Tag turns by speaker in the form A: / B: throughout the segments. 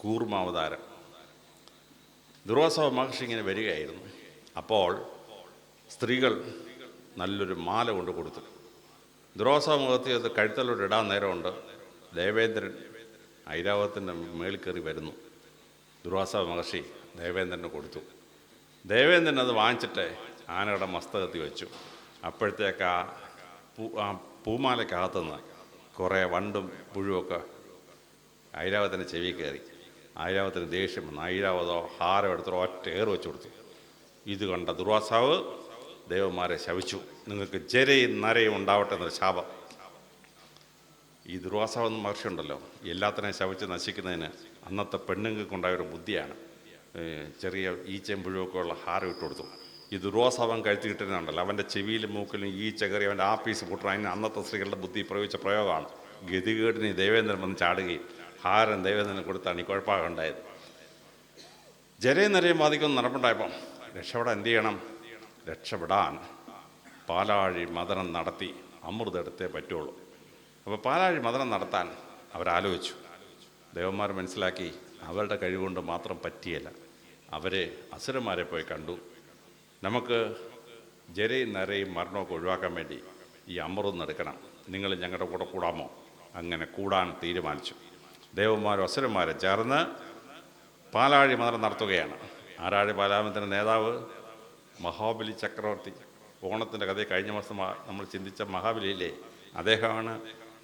A: കൂർമാവതാരം. ദുർവാസ മഹർഷി ഇങ്ങനെ വരികയായിരുന്നു. അപ്പോൾ സ്ത്രീകൾ നല്ലൊരു മാല കൊണ്ട് കൊടുത്തു. ദുർവാസ മുഖത്ത് അത് കഴുത്തലോട്ട് ഇടാൻ നേരമുണ്ട്. ദേവേന്ദ്രൻ ഐരാവതത്തിൻ്റെ മേളിൽ കയറി വരുന്നു. ദുർവാസ മഹർഷി ദേവേന്ദ്രന് കൊടുത്തു. ദേവേന്ദ്രൻ അത് വാങ്ങിച്ചിട്ട് ആനയുടെ മസ്തകത്തിൽ വെച്ചു. അപ്പോഴത്തേക്ക് ആ പൂമാലയ്ക്കകത്തുനിന്ന് കുറേ വണ്ടും പുഴുവൊക്കെ ഐരാവതത്തിൻ്റെ ചെവി കയറി. ഐരാവതത്തിന് ദേഷ്യം വന്നു. ഐരാവതോ ഹാരം എടുത്തോ ഒറ്റ ഏറ് വെച്ച് കൊടുത്തു. ഇത് കണ്ട ദുർവാസാവ് ദേവന്മാരെ ശപിച്ചു. നിങ്ങൾക്ക് ജരയും നരയും ഉണ്ടാവട്ടെ എന്നൊരു ശാപം. ഈ ദുർവാസാവ് എന്ന മഹർഷി ഉണ്ടല്ലോ, എല്ലാത്തിനെയും ശപിച്ച് നശിക്കുന്നതിന് അന്നത്തെ പെണ്ണുങ്ങൾക്കുണ്ടായൊരു ബുദ്ധിയാണ്. ചെറിയ ഈച്ചയും പുഴുവൊക്കെ ഉള്ള ഹാരം ഇട്ട് കൊടുത്തു. ഈ ദുർവാസാവൻ കഴുത്തി കിട്ടുന്നുണ്ടല്ലോ, അവൻ്റെ ചെവിയിലും മൂക്കിലും ഈച്ച കയറി അവൻ്റെ ആപ്പീസ് പൊട്ടണം. അതിന് അന്നത്തെ സ്ത്രീകളുടെ ബുദ്ധി പ്രയോഗിച്ച പ്രയോഗമാണ്. ഗതികേടിന് ദേവേന്ദ്രൻ വന്ന് ചാടുകയും ഹാരം ദേവേന്ദ്രന് കൊടുത്താണ് ഈ കുഴപ്പമൊക്കെ ഉണ്ടായത്. ജരയും നരയും ബാധിക്കൊന്നും നടപ്പുണ്ടായപ്പം രക്ഷപ്പെടാൻ എന്ത് ചെയ്യണം? രക്ഷപ്പെടാൻ പാലാഴി മദനം നടത്തി അമൃതം എടുത്തേ പറ്റുള്ളൂ. അപ്പോൾ പാലാഴി മദനം നടത്താൻ അവരാലോചിച്ചു. ദേവന്മാർ മനസ്സിലാക്കി അവരുടെ കഴിവുകൊണ്ട് മാത്രം പറ്റിയല്ല. അവരെ അസുരന്മാരെ പോയി കണ്ടു. നമുക്ക് ജരയും നരയും മരണമൊക്കെ ഒഴിവാക്കാൻ വേണ്ടി ഈ അമൃതം എടുക്കണം, നിങ്ങൾ ഞങ്ങളുടെ കൂടെ കൂടാമോ? അങ്ങനെ കൂടാൻ തീരുമാനിച്ചു. ദേവന്മാരും അസുരന്മാരെ ചേർന്ന് പാലാഴി മദനം നടത്തുകയാണ്. ആരാഴി പാലാമത്തിൻ്റെ നേതാവ് മഹാബലി ചക്രവർത്തി. ഓണത്തിൻ്റെ കഥയെ കഴിഞ്ഞ മാസം നമ്മൾ ചിന്തിച്ച മഹാബലിയില്ലേ, അദ്ദേഹമാണ്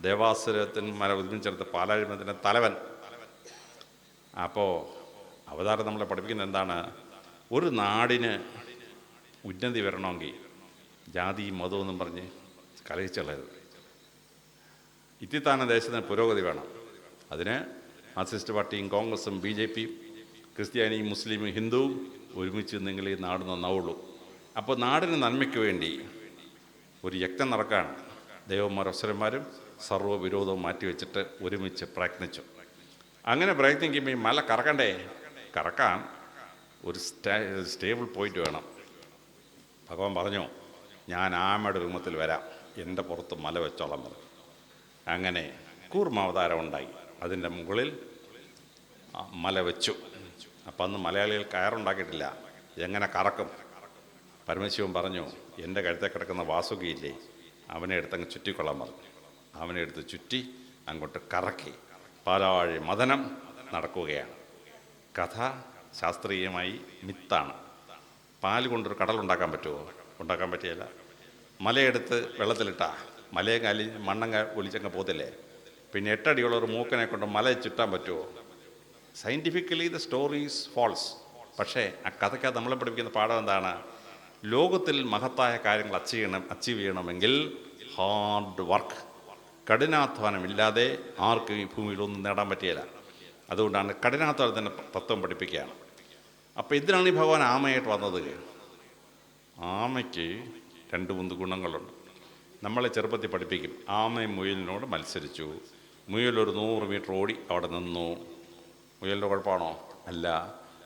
A: ദേവാസുരത്തിന്മാരെ ഒരുമിച്ചെടുത്ത പാലാഴി മദനത്തിൻ്റെ തലവൻ. അപ്പോൾ അവതാരം നമ്മളെ പഠിപ്പിക്കുന്നത് എന്താണ്? ഒരു നാടിന് ഉന്നതി വരണമെങ്കിൽ ജാതിയും മതമെന്നും പറഞ്ഞ് കലഹിച്ചുള്ളത്. ഇത്തിത്താന ദേശത്തിന് പുരോഗതി വേണം. അതിന് മാർക്സിസ്റ്റ് പാർട്ടിയും കോൺഗ്രസും BJPയും ക്രിസ്ത്യാനിയും മുസ്ലിമും ഹിന്ദുവും ഒരുമിച്ച് നിങ്ങൾ ഈ നാട് നന്നാവുള്ളൂ. അപ്പോൾ നാടിന് നന്മയ്ക്ക് വേണ്ടി ഒരു യജ്ഞം നടക്കുകയാണ്. ദേവന്മാരും അസുരന്മാരും സർവ്വവിരോധവും മാറ്റിവെച്ചിട്ട് ഒരുമിച്ച് പ്രയത്നിച്ചു. അങ്ങനെ പ്രയത്നിക്കുമ്പോൾ ഈ മല കറക്കണ്ടേ? കറക്കാൻ ഒരു സ്റ്റേബിൾ പോയിന്റ് വേണം. ഭഗവാൻ പറഞ്ഞു, ഞാൻ ആമയുടെ രൂപത്തിൽ വരാം, എൻ്റെ പുറത്ത് മല വെച്ചോളം പറഞ്ഞു. അങ്ങനെ കൂർമാവതാരം ഉണ്ടായി. അതിൻ്റെ മുകളിൽ മല വെച്ചു. അപ്പം അന്ന് മലയാളികൾ കയറുണ്ടാക്കിയിട്ടില്ല. എങ്ങനെ കറക്കും? പരമശിവൻ പറഞ്ഞു, എൻ്റെ കഴുത്തെ കിടക്കുന്ന വാസുകിയില്ലേ, അവനെ എടുത്തങ്ങ് ചുറ്റിക്കൊള്ളാൻ പറഞ്ഞു. അവനെ എടുത്ത് ചുറ്റി അങ്ങോട്ട് കറക്കി പാലാഴി മദനം നടക്കുകയാണ്. കഥ ശാസ്ത്രീയമായി മിത്താണ്. പാൽ കൊണ്ടൊരു കടലുണ്ടാക്കാൻ പറ്റുമോ? ഉണ്ടാക്കാൻ പറ്റിയല്ല. മലയെടുത്ത് വെള്ളത്തിലിട്ടാ മലയെ കാലി മണ്ണങ്ങ ഒലിച്ചങ്ങ് പോകത്തില്ലേ? പിന്നെ 8 അടിയുള്ള ഒരു മൂക്കനെ കൊണ്ട് മല ചുറ്റാൻ പറ്റുമോ? Scientifically the story is false. പക്ഷേ ആ കഥയ്ക്കകത്ത് നമ്മളെ പഠിപ്പിക്കുന്ന പാഠം എന്താണ്? ലോകത്തിൽ മഹത്തായ കാര്യങ്ങൾ അച്ചീവ് ചെയ്യണമെങ്കിൽ ഹാർഡ് വർക്ക്, കഠിനാധ്വാനമില്ലാതെ ആർക്കും ഈ ഭൂമിയിലൊന്നും നേടാൻ പറ്റിയില്ല. അതുകൊണ്ടാണ് കഠിനാധ്വാനത്തിൻ്റെ തത്വം പഠിപ്പിക്കുകയാണ്. അപ്പോൾ ഇതിനാണ് ഈ ഭഗവാൻ ആമയായിട്ട് വന്നത്. ആമയ്ക്ക് 2-3 ഗുണങ്ങളുണ്ട്. നമ്മളെ ചെറുപ്പത്തിൽ പഠിപ്പിക്കും. ആമയും മുയലിനോട് മത്സരിച്ചു. മുയൽ ഒരു 100 മീറ്റർ ഓടി അവിടെ നിന്നു. മുയലിൻ്റെ കുഴപ്പമാണോ? അല്ല.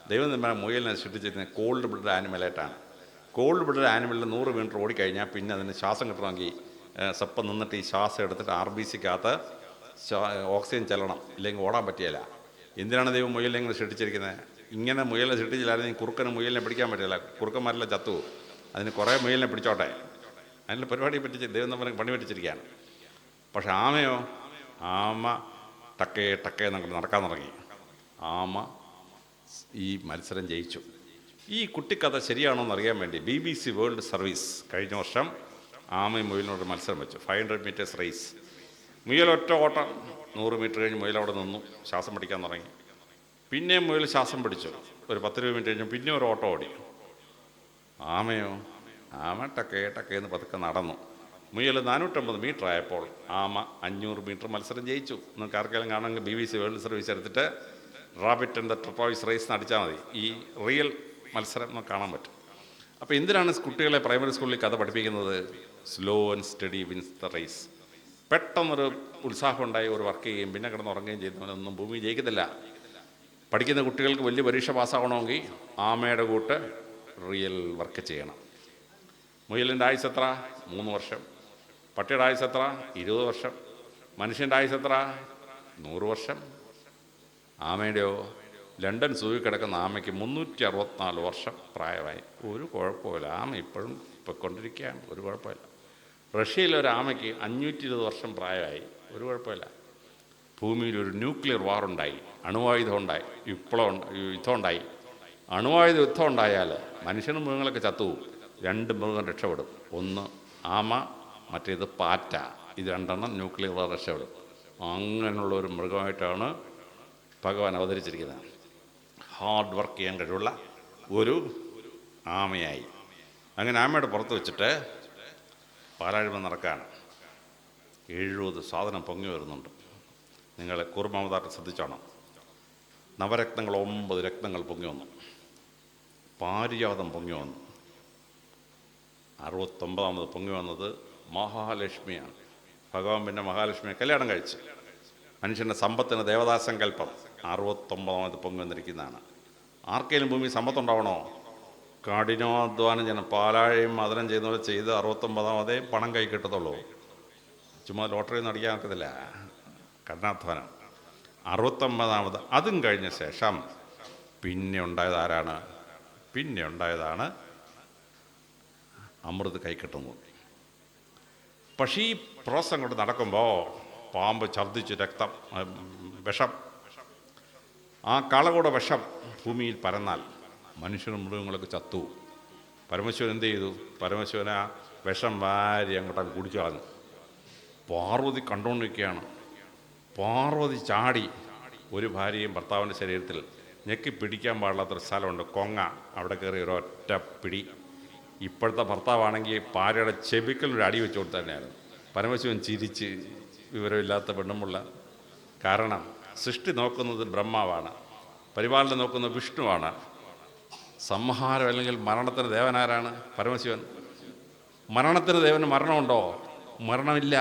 A: ദൈവം തന്നെ മുയലിനെ സൃഷ്ടിച്ചിരുന്നത് കോൾഡ് ബ്ലഡ് ആനിമലായിട്ടാണ്. കോൾഡ് ബ്ലഡ് ആനിമലിൽ 100 മീറ്റർ ഓടിക്കഴിഞ്ഞാൽ പിന്നെ അതിന് ശ്വാസം കിട്ടണമെങ്കിൽ സപ്പം നിന്നിട്ട് ഈ ശ്വാസം എടുത്തിട്ട് RBCക്കകത്ത് ഓക്സിജൻ ചെല്ലണം, ഇല്ലെങ്കിൽ ഓടാൻ പറ്റിയല്ല. എന്തിനാണ് ദൈവം മുയലിനെ ഇങ്ങനെ സൃഷ്ടിച്ചിരിക്കുന്നത്? ഇങ്ങനെ മുയലിനെ സൃഷ്ടിച്ചില്ലായിരുന്നെങ്കിൽ കുറുക്കന് മുയലിനെ പിടിക്കാൻ പറ്റില്ല. കുറുക്കന്മാരെല്ലാം ചത്തു. അതിന് കുറേ മുയലിനെ പിടിച്ചോട്ടെ. അതിൻ്റെ പരിപാടി പറ്റിച്ച് ദൈവം നമ്മളെ പണി പറ്റിച്ചിരിക്കുകയാണ്. പക്ഷെ ആമയോ? ആമ ടക്കേ എന്നൊക്കെ നടക്കാൻ തുടങ്ങി. ആമ ഈ മത്സരം ജയിച്ചു. ഈ കുട്ടിക്കഥ ശരിയാണോ എന്നറിയാൻ വേണ്ടി BBC വേൾഡ് സർവീസ് കഴിഞ്ഞ വർഷം ആമയും മുയലിനോട് മത്സരം വെച്ചു. 500 മീറ്റേഴ്സ് റേസ്. മുയൽ ഒറ്റ ഓട്ടം 100 മീറ്റർ കഴിഞ്ഞ് മുയൽ അവിടെ നിന്നു, ശ്വാസം പിടിക്കാൻ തുടങ്ങി. പിന്നെയും മുയൽ ശ്വാസം പിടിച്ചു. ഒരു 10-20 മിനിറ്റ് കഴിഞ്ഞ് പിന്നെ ഒരു ഓട്ടം ഓടി. ആമയോ? ആമ ടക്കേന്ന് പതുക്കെ നടന്നു. മുയൽ 450 മീറ്റർ ആയപ്പോൾ ആമ 500 മീറ്റർ മത്സരം ജയിച്ചു. നിങ്ങൾക്ക് ആർക്കെങ്കിലും കാണണമെങ്കിൽ BBC വേൾഡ് സർവീസ് എടുത്തിട്ട് rabbit and the tortoise race അടിച്ചാൽ മതി. ഈ റിയൽ മത്സരം നമുക്ക് കാണാൻ പറ്റും. അപ്പോൾ എന്തിനാണ് കുട്ടികളെ പ്രൈമറി സ്കൂളിൽ കഥ പഠിപ്പിക്കുന്നത്? Slow and steady wins the race. പെട്ടെന്നൊരു ഉത്സാഹം ഉണ്ടായി ഒരു വർക്ക് ചെയ്യുകയും പിന്നെ കിടന്ന് ഉറങ്ങുകയും ചെയ്യുന്നവനൊന്നും ഭൂമി ജയിക്കത്തില്ല. പഠിക്കുന്ന കുട്ടികൾക്ക് വലിയ പരീക്ഷ പാസ്സാകണമെങ്കിൽ ആമയുടെ കൂട്ട് റിയൽ വർക്ക് ചെയ്യണം. മുയലിൻ്റെ ആയുസ് എത്ര? 3 വർഷം. പട്ടിയുടെ ആയുസ് എത്ര? 20 വർഷം. മനുഷ്യൻ്റെ ആയുസ് എത്ര? 100 വർഷം. ആമയുടെയോ ലണ്ടൻ സൂയിൽ കിടക്കുന്ന ആമയ്ക്ക് 364 വർഷം പ്രായമായി. ഒരു കുഴപ്പമില്ല, ആമ ഇപ്പോഴും പൊയ്ക്കൊണ്ടിരിക്കുകയാണ്, ഒരു കുഴപ്പമില്ല. റഷ്യയിലെ ഒരു ആമയ്ക്ക് 520 വർഷം പ്രായമായി, ഒരു കുഴപ്പമില്ല. ഭൂമിയിലൊരു ന്യൂക്ലിയർ വാറുണ്ടായി, അണുവായുധം ഉണ്ടായി, യുദ്ധം ഉണ്ടായി. അണുവായുധ യുദ്ധം ഉണ്ടായാൽ മനുഷ്യനും മൃഗങ്ങളൊക്കെ ചത്തുപോകും. 2 മൃഗം രക്ഷപ്പെടും. ഒന്ന് ആമ, മറ്റേത് പാറ്റ. ഇത് 2 ന്യൂക്ലിയർ വാർ രക്ഷപ്പെടും. അങ്ങനെയുള്ള ഒരു മൃഗമായിട്ടാണ് ഭഗവാൻ അവതരിച്ചിരിക്കുന്നത്. ഹാർഡ് വർക്ക് ചെയ്യാൻ കഴിവുള്ള ഒരു ആമയായി. അങ്ങനെ ആമയുടെ പുറത്ത് വെച്ചിട്ട് പാലാഴിമ നടക്കുകയാണ്. 70 സാധനം പൊങ്ങി വരുന്നുണ്ട്. നിങ്ങൾ കൂർമ്മമതായിട്ട് ശ്രദ്ധിച്ചോണം. നവരത്നങ്ങൾ 9 രത്നങ്ങൾ പൊങ്ങി വന്നു. പാരിജാതം പൊങ്ങി വന്നു. 69ാമത് പൊങ്ങി വന്നത് മഹാലക്ഷ്മിയാണ്. ഭഗവാൻ പിന്നെ മഹാലക്ഷ്മിയെ കല്യാണം കഴിച്ച് മനുഷ്യൻ്റെ സമ്പത്തിന് ദേവതാസങ്കല്പം 69ാമത് പൊങ്ങി വന്നിരിക്കുന്നതാണ്. ആർക്കെങ്കിലും ഭൂമി സമ്പത്തുണ്ടാവണോ? കഠിനാധ്വാനം ചെയ്യണം. പാലാഴയും മദനം ചെയ്യുന്ന പോലെ ചെയ്ത് 69ാമതേ പണം കൈ കിട്ടത്തുള്ളൂ. ചുമ്മാ ലോട്ടറി ഒന്നും അടിക്കാൻ ഒക്കത്തില്ല. കഠിനാധ്വാനം. 69ാമത് അതും കഴിഞ്ഞ ശേഷം പിന്നെ ഉണ്ടായത് ആരാണ്? പിന്നെ ഉണ്ടായതാണ് അമൃത് കൈ കിട്ടുന്നത്. പക്ഷേ ഈ പ്രോസം കൊണ്ട് നടക്കുമ്പോൾ പാമ്പ് ഛർദ്ദിച്ച് വിഷം, ആ കാളകൂട വിഷം ഭൂമിയിൽ പരന്നാൽ മനുഷ്യനും മൃഗങ്ങളൊക്കെ ചത്തു. പരമശിവൻ എന്ത് ചെയ്തു? പരമശിവൻ ആ വിഷം വാരി അങ്ങോട്ട് കുടിച്ചു കളഞ്ഞു. പാർവതി കണ്ടുകൊണ്ടിരിക്കുകയാണ്. പാർവതി ചാടി ഒരു ഭാര്യയും ഭർത്താവിൻ്റെ ശരീരത്തിൽ ഞെക്കി പിടിക്കാൻ പാടില്ലാത്തൊരു സ്ഥലമുണ്ട്, കൊങ്ങ. അവിടെ കയറി ഒരൊറ്റ പിടി. ഇപ്പോഴത്തെ ഭർത്താവാണെങ്കിൽ ഭാര്യയുടെ ചെവിക്കലൊരു അടി വെച്ചു കൊടുത്ത് തന്നെയായിരുന്നു. പരമശിവൻ ചിരിച്ച്, വിവരമില്ലാത്ത പെണ്ണുമുള്ള. കാരണം സൃഷ്ടി നോക്കുന്നത് ബ്രഹ്മാവാണ്, പരിപാലനം നോക്കുന്നത് വിഷ്ണുവാണ്. സംഹാരം അല്ലെങ്കിൽ മരണത്തിന് ദേവനാരാണ്? പരമശിവൻ. മരണത്തിന് ദേവന് മരണമുണ്ടോ? മരണമില്ല.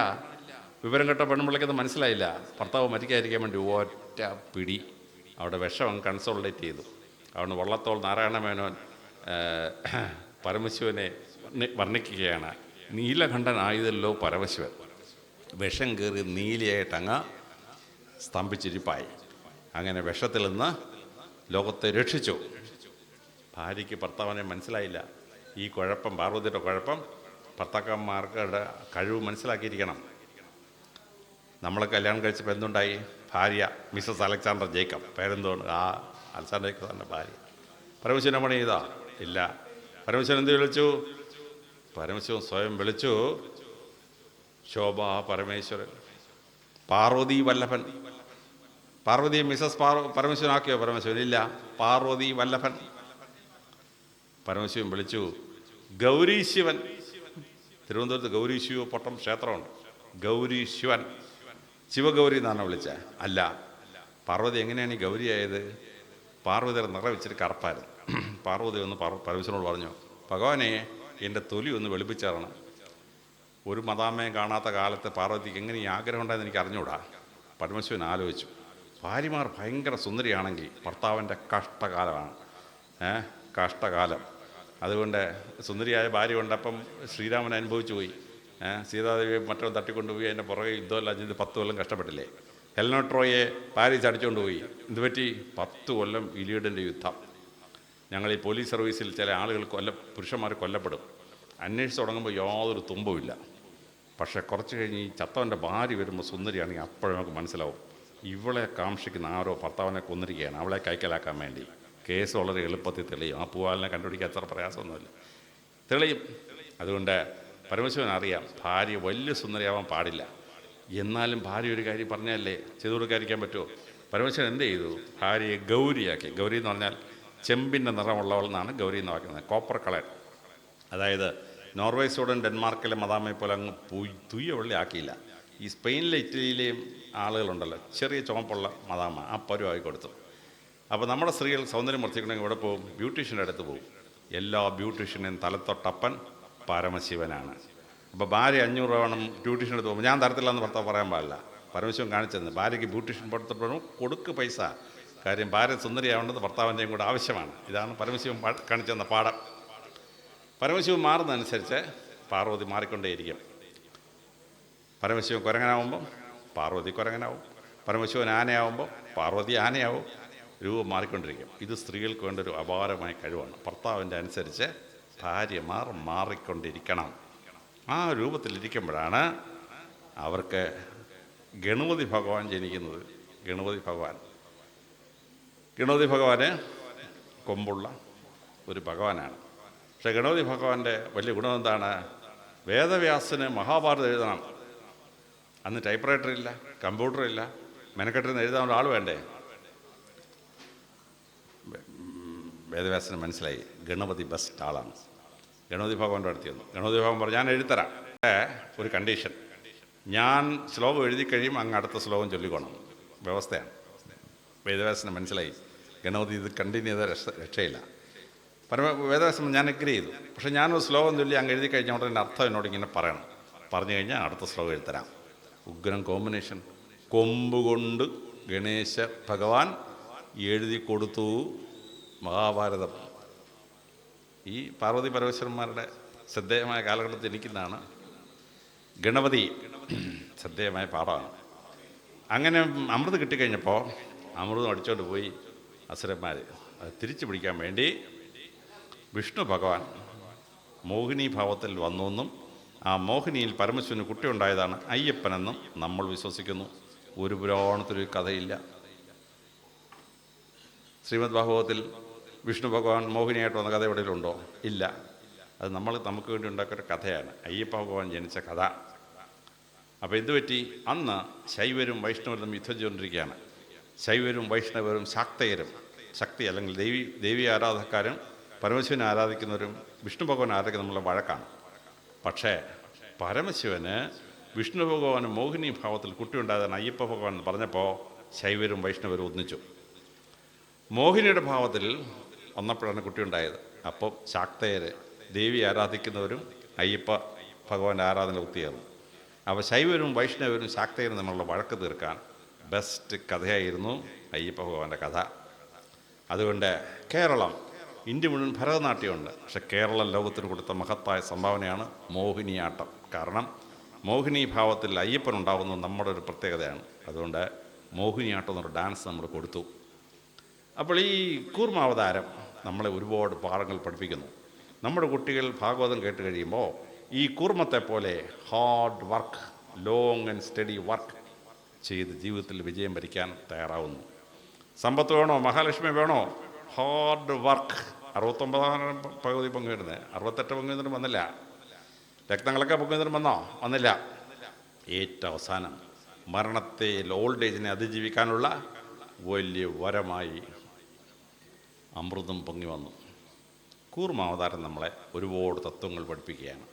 A: വിവരം കേട്ട പെണ്ണുമ്പിള്ളയ്ക്കത് മനസ്സിലായില്ല. ഭർത്താവ് മരിക്കാതിരിക്കാൻ വേണ്ടി ഒറ്റ പിടി അവിടെ വിഷം കൺസോളിഡേറ്റ് ചെയ്തു. അതുകൊണ്ട് വള്ളത്തോൾ നാരായണമേനോൻ പരമശിവനെ വർണ്ണിക്കുകയാണ്. നീലകണ്ഠനായതല്ലോ പരമശിവൻ, വിഷം കയറി നീലയായിട്ടങ്ങ് സ്തംഭിച്ചിരിപ്പായി. അങ്ങനെ വിഷത്തിൽ നിന്ന് ലോകത്തെ രക്ഷിച്ചു. ഭാര്യയ്ക്ക് ഭർത്താവിനെ മനസ്സിലായില്ല. ഈ കുഴപ്പം, പാർവതിയുടെ കുഴപ്പം ഭർത്താക്കന്മാർക്കുടെ കഴിവ് മനസ്സിലാക്കിയിരിക്കണം. നമ്മളെ കല്യാണം കഴിച്ചപ്പോൾ എന്തുണ്ടായി? ഭാര്യ മിസ്സസ് അലക്സാണ്ടർ ജേക്കബ്. പേരെന്തുകൊണ്ട്? ആ അലക്സാണ്ടർ ജേക്കബിൻ്റെ ഭാര്യ. പരമശിവനെ പണി ചെയ്താ? ഇല്ല. പരമശിവൻ എന്ത് വിളിച്ചു? പരമശിവൻ സ്വയം വിളിച്ചു ശോഭാ പരമേശ്വരൻ, പാർവതി വല്ലഭൻ. പാർവതിയെ മിസ്സസ് പരമശിവനാക്കിയോ പരമശിവൻ? ഇല്ല. പാർവതി വല്ലഭൻ. പരമശിവൻ വിളിച്ചു ഗൗരി ശിവൻ. തിരുവനന്തപുരത്ത് ഗൗരി ശിവ പൊട്ടം ക്ഷേത്രമുണ്ട്. ഗൗരി ശിവൻ, ശിവഗൗരി എന്നാണ് വിളിച്ചത്. അല്ല. പാർവതി എങ്ങനെയാണ് ഈ ഗൗരിയായത്? പാർവതിയുടെ നിറ വെച്ചിട്ട് കറുപ്പായിരുന്നു. പാർവതി ഒന്ന് പരമശിവനോട് പറഞ്ഞു, ഭഗവാനെ എൻ്റെ തൊലി ഒന്ന് വെളുപ്പിച്ചേരണം. ഒരു മദാമയെ കാണാത്ത കാലത്ത് പാർവതിക്ക് എങ്ങനെ ഈ ആഗ്രഹം ഉണ്ടായെന്ന് എനിക്ക് അറിഞ്ഞുകൂടാ. പരമശിവൻ ആലോചിച്ചു, ഭാര്യമാർ ഭയങ്കര സുന്ദരിയാണെങ്കിൽ ഭർത്താവിൻ്റെ കഷ്ടകാലമാണ്, കഷ്ടകാലം. അതുകൊണ്ട് സുന്ദരിയായ ഭാര്യ ഉണ്ടപ്പം ശ്രീരാമൻ അനുഭവിച്ചു പോയി. സീതാദേവിയെ മറ്റോ തട്ടിക്കൊണ്ടുപോയി അതിൻ്റെ പുറകെ യുദ്ധമല്ല ചെയ്ത് 10 കൊല്ലം കഷ്ടപ്പെട്ടില്ലേ? ഹെലന ട്രോയെ പാരീസ് അടിച്ചുകൊണ്ട് പോയി. എന്തുപറ്റി? 10 കൊല്ലം ഇലിയഡിൻ്റെ യുദ്ധം. ഞങ്ങൾ ഈ പോലീസ് സർവീസിൽ ചില ആളുകൾ പുരുഷന്മാർ കൊല്ലപ്പെടും. അന്വേഷിച്ച് തുടങ്ങുമ്പോൾ യാതൊരു തുമ്പുമില്ല. പക്ഷേ കുറച്ച് കഴിഞ്ഞ് ഈ ചത്തവൻ്റെ ഭാര്യ വരുമ്പോൾ സുന്ദരിയാണെങ്കിൽ അപ്പോഴും നമുക്ക് മനസ്സിലാവും ഇവളെ കാക്ഷിക്കുന്ന ആരോ ഭർത്താവിനെ കൊന്നിരിക്കുകയാണ്, അവളെ കൈക്കലാക്കാൻ വേണ്ടി. കേസ് വളരെ എളുപ്പത്തിൽ തെളിയും. ആ പൂവാലിനെ കണ്ടുപിടിക്കാൻ അത്ര പ്രയാസമൊന്നുമില്ല, തെളിയും. അതുകൊണ്ട് പരമശിവൻ അറിയാം ഭാര്യ വലിയ സുന്ദരിയാവാൻ പാടില്ല. എന്നാലും ഭാര്യ ഒരു കാര്യം പറഞ്ഞാലേ ചെയ്തു കൊടുക്കാതിരിക്കാൻ പറ്റുമോ? പരമശിവൻ എന്ത് ചെയ്തു? ഭാര്യയെ ഗൗരിയാക്കി. ഗൗരി എന്ന് പറഞ്ഞാൽ ചെമ്പിൻ്റെ നിറമുള്ളവൾ എന്നാണ് ഗൗരി എന്ന് വാക്കുന്നത്. Copper colour. അതായത് നോർവേ, സ്വീഡൻ, ഡെൻമാർക്കിലെ മദാമയെ പോലെ അങ്ങ് തുയ്യ വെള്ളി ആക്കിയില്ല. ഈ സ്പെയിനിലെ ഇറ്റലിയിലെയും ആളുകളുണ്ടല്ലോ ചെറിയ ചുമപ്പുള്ള മദാമ, ആ പരുവായി കൊടുത്തു. അപ്പോൾ നമ്മുടെ സ്ത്രീകൾ സൗന്ദര്യം വർദ്ധിക്കണമെങ്കിൽ ഇവിടെ പോകും, ബ്യൂട്ടീഷ്യൻ്റെ അടുത്ത് പോകും. എല്ലാ ബ്യൂട്ടീഷ്യനെയും തലത്തൊട്ടപ്പൻ പരമശിവനാണ്. അപ്പോൾ ഭാര്യ 500 രൂപ വേണം ബ്യൂട്ടീഷ്യൻ്റെ അടുത്ത് പോകുമ്പോൾ ഞാൻ തരത്തില്ല എന്ന് ഭർത്താവ് പറയാൻ പാടില്ല. പരമശിവൻ കാണിച്ചെന്ന് ഭാര്യയ്ക്ക് ബ്യൂട്ടീഷ്യൻ കൊടുത്തിട്ട് കൊടുക്ക് പൈസ. കാര്യം ഭാര്യ സുന്ദരിയാവേണ്ടത് ഭർത്താവിൻ്റെയും കൂടെ ആവശ്യമാണ്. ഇതാണ് പരമശിവൻ കാണിച്ചെന്ന പാഠം. പരമശിവൻ മാറുന്നതനുസരിച്ച് പാർവതി മാറിക്കൊണ്ടേയിരിക്കും. പരമശിവൻ കുരങ്ങനാവുമ്പം പാർവതി കുരങ്ങനാവും. പരമശിവൻ ആനയാവുമ്പോൾ പാർവതി ആനയാവും, രൂപം മാറിക്കൊണ്ടിരിക്കും. ഇത് സ്ത്രീകൾക്ക് വേണ്ട ഒരു അപാരമായ കഴിവാണ്. ഭർത്താവിൻ്റെ അനുസരിച്ച് ഭാര്യമാർ മാറിക്കൊണ്ടിരിക്കണം. ആ രൂപത്തിലിരിക്കുമ്പോഴാണ് അവർക്ക് ഗണപതി ഭഗവാൻ ജനിക്കുന്നത്. ഗണപതി ഭഗവാന് കൊമ്പുള്ള ഒരു ഭഗവാനാണ്. പക്ഷേ ഗണപതി ഭഗവാന്റെ വലിയ ഗുണം എന്താണ്? വേദവ്യാസന് മഹാഭാരതം എഴുതണം. അന്ന് ടൈപ്പ് റൈറ്റർ ഇല്ല, കമ്പ്യൂട്ടർ ഇല്ല, മെനക്കെട്ടിരുന്ന് എഴുതാൻ ഒരാൾ വേണ്ടേ? വേദവ്യാസന് മനസ്സിലായി ഗണപതി ബെസ്റ്റ് ആളാണ്. ഗണപതി ഭഗവാന്റെ അടുത്ത് ചെന്നു. ഗണപതി ഭഗവാൻ പറഞ്ഞു, ഞാൻ എഴുതരാം, ഒരു കണ്ടീഷൻ, ഞാൻ ശ്ലോകം എഴുതി കഴിയുമ്പോൾ അങ്ങ് അടുത്ത ശ്ലോകം ചൊല്ലിക്കോണം. വ്യവസ്ഥയാണ്. വേദവ്യാസന് മനസ്സിലായി ഗണപതി ഇത് കണ്ടിന്യൂ ചെയ്ത രക്ഷയില്ല. വേദവ്യാസം ഞാൻ അഗ്രി ചെയ്തു. പക്ഷേ ഞാനൊരു ശ്ലോകം ചൊല്ലി അങ്ങ് എഴുതി കഴിഞ്ഞാൽ ഉടനെ അർത്ഥം എന്നോട് ഇങ്ങനെ പറയണം. പറഞ്ഞു കഴിഞ്ഞാൽ അടുത്ത ശ്ലോകം എഴുതരാം. ഉഗ്രം കോമ്പിനേഷൻ. കൊമ്പുകൊണ്ട് ഗണേശ ഭഗവാൻ എഴുതി കൊടുത്തു മഹാഭാരതം. ഈ പാർവതി പരമേശ്വരന്മാരുടെ ശ്രദ്ധേയമായ കാലഘട്ടത്തിൽ ഇരിക്കുന്നതാണ് ഗണപതി. ശ്രദ്ധേയമായ പാഠമാണ്. അങ്ങനെ അമൃത് കിട്ടിക്കഴിഞ്ഞപ്പോൾ അമൃതം അടിച്ചോണ്ട് പോയി അസുരന്മാർ. അത് തിരിച്ചു പിടിക്കാൻ വേണ്ടി വിഷ്ണു ഭഗവാൻ മോഹിനി ഭാവത്തിൽ വന്നുവെന്നും ആ മോഹിനിയിൽ പരമശിവന് കുട്ടി ഉണ്ടായതാണ് അയ്യപ്പനെന്നും നമ്മൾ വിശ്വസിക്കുന്നു. ഒരു പുരാണത്തിലൊരു കഥയില്ല. ശ്രീമദ് ഭാഗവതത്തിൽ വിഷ്ണു ഭഗവാൻ മോഹിനിയായിട്ട് വന്ന കഥ എവിടെയുണ്ടോ? ഇല്ല. അത് നമുക്ക് വേണ്ടി ഉണ്ടാക്കിയൊരു കഥയാണ്, അയ്യപ്പ ഭഗവാൻ ജനിച്ച കഥ. അപ്പോൾ എന്ത് പറ്റി? അന്ന് ശൈവരും വൈഷ്ണവരും യുദ്ധം ചെയ്തുകൊണ്ടിരിക്കുകയാണ്. ശൈവരും വൈഷ്ണവരും ശാക്തയരും, ശക്തി അല്ലെങ്കിൽ ദേവി ആരാധക്കാരും പരമശിവനെ ആരാധിക്കുന്നവരും വിഷ്ണു ഭഗവാൻ ആരാധിക്കുന്ന നമ്മളെ വഴക്കാണ്. പക്ഷേ പരമശിവന് വിഷ്ണു ഭഗവാന് മോഹിനി ഭാവത്തിൽ കുട്ടിയുണ്ടായതാണ് അയ്യപ്പ ഭഗവാൻ എന്ന് പറഞ്ഞപ്പോൾ ശൈവരും വൈഷ്ണവരും ഒന്നിച്ചു. മോഹിനിയുടെ ഭാവത്തിൽ വന്നപ്പോഴാണ് കുട്ടിയുണ്ടായത്. അപ്പോൾ ശാക്തയർ ദേവി ആരാധിക്കുന്നവരും അയ്യപ്പ ഭഗവാന്റെ ആരാധന ഒത്തുചേർന്നു. അപ്പോൾ ശൈവരും വൈഷ്ണവരും ശാക്തയരും തമ്മിലുള്ള വഴക്ക് തീർക്കാൻ ബെസ്റ്റ് കഥയായിരുന്നു അയ്യപ്പ ഭഗവാന്റെ കഥ. അതുകൊണ്ട് കേരളം, ഇന്ത്യ മുഴുവൻ ഭരതനാട്യമുണ്ട്. പക്ഷെ കേരളം ലോകത്തിന് കൊടുത്ത മഹത്തായ സംഭാവനയാണ് മോഹിനിയാട്ടം. കാരണം മോഹിനി ഭാവത്തിൽ അയ്യപ്പനുണ്ടാകുന്നത് നമ്മുടെ ഒരു പ്രത്യേകതയാണ്. അതുകൊണ്ട് മോഹിനിയാട്ടം എന്നൊരു ഡാൻസ് നമ്മൾ കൊടുത്തു. അപ്പോൾ ഈ കൂർമാവതാരം നമ്മളെ ഒരുപാട് പാഠങ്ങൾ പഠിപ്പിക്കുന്നു. നമ്മുടെ കുട്ടികൾ ഭാഗവതം കേട്ട് കഴിയുമ്പോൾ ഈ കൂർമ്മത്തെ പോലെ hard work, long and study work ചെയ്ത് ജീവിതത്തിൽ വിജയം വരിക്കാൻ തയ്യാറാവുന്നു. സമ്പത്ത് വേണോ, മഹാലക്ഷ്മി വേണോ? Hard work. 69 പകുതി പങ്കുവരുന്നത്, 68 പങ്കുവരുന്നതിനും വന്നില്ല. രക്തങ്ങളൊക്കെ പങ്കുവരുന്നതിനും വന്നില്ല. ഏറ്റവും അവസാനം മരണത്തെ, ഓൾഡ് ഏജിനെ അതിജീവിക്കാനുള്ള വലിയ വരമായി അമൃതം പൊങ്ങി വന്നു. കൂർമാവതാരം നമ്മളെ ഒരുപാട് തത്വങ്ങൾ പഠിപ്പിക്കുകയാണ്.